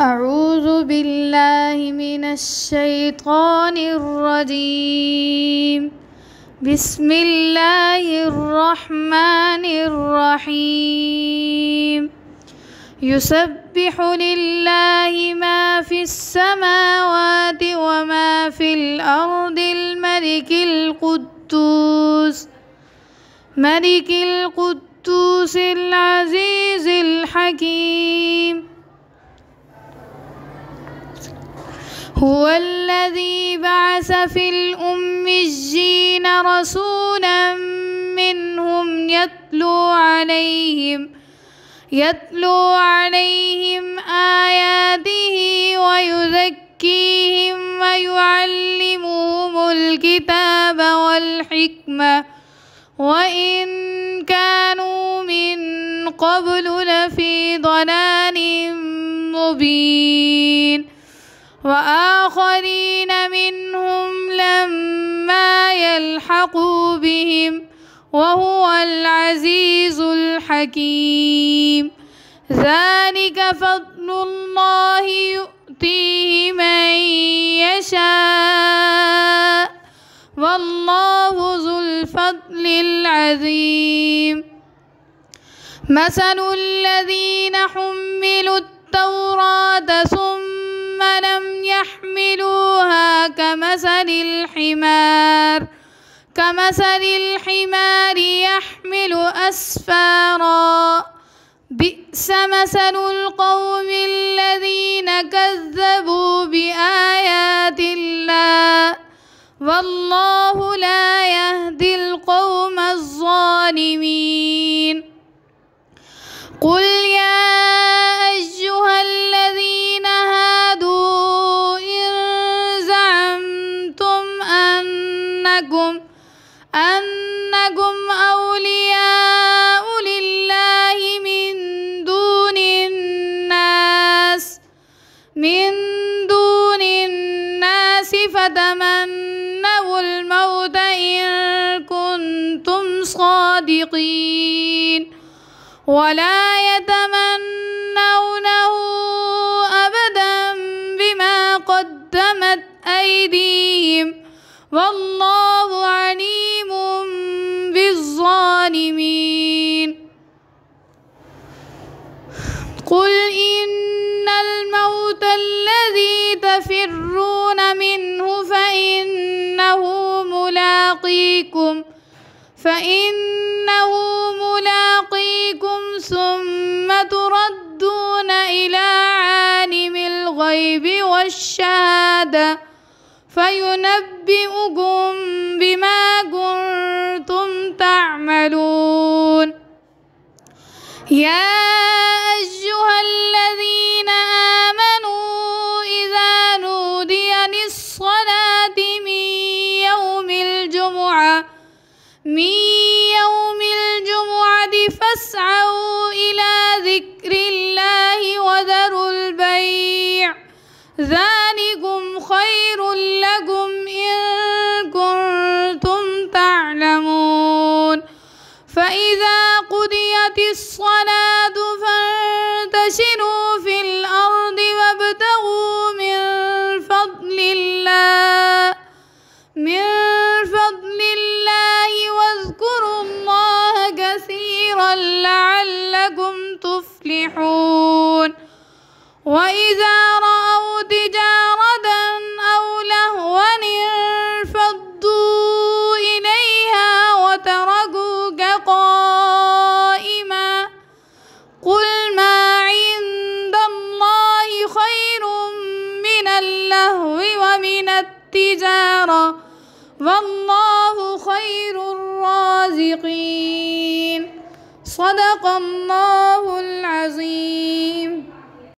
أعوذ بالله من الشيطان الرجيم. بسم الله الرحمن الرحيم. يسبح لله ما في السماوات وما في الأرض ملك القدوس العزيز الحكيم. هو الذي بعث في الأميين رسولا منهم يتلو عليهم آياته ويزكيهم ويعلمهم الكتاب والحكمة وإن كانوا من قبل لفي ضلال مبين. وآخرين منهم لما يلحقوا بهم وهو العزيز الحكيم. ذلك فضل الله يؤتيه من يشاء والله ذو الفضل العظيم. مثل الذين حملوا التوراة ثم لم يحملوها كمثل الحمار يحمل أسفارا. بئس مثل القوم الذين كذبوا بآيات الله والله لا يهدي القوم الظالمين. قل يا أيها الذين هادوا إن زعمتم أنكم أولياء لله من دون الناس فتمنوا الموت إن كنتم صادقين ولا يتمنونه أبدا بما قدمت أيديهم والله عليم بالظالمين. قل إن الموت الذي تفرون منه فإنه ملاقيكم ثم تردون إلى عالم الغيب والشهادة فينبئكم بما كنتم تعملون. يا أيها الذين آمنوا إذا نودي للصلاة من يوم الجمعة فاسعوا إلى ذكر الله وذروا البيع ذلكم خير لكم إن كنتم تعلمون. فإذا قضيت الصلاة فانتشروا في الأرض وابتغوا من فضل الله واذكروا الله كثيرا لعلكم تفلحون. وإذا رأوا تجارة أو لهوا انفضوا إليها وتركوك قائما. قل ما عند الله خير من اللهو ومن التجارة والله خير الرازقين. صدق الله العظيم.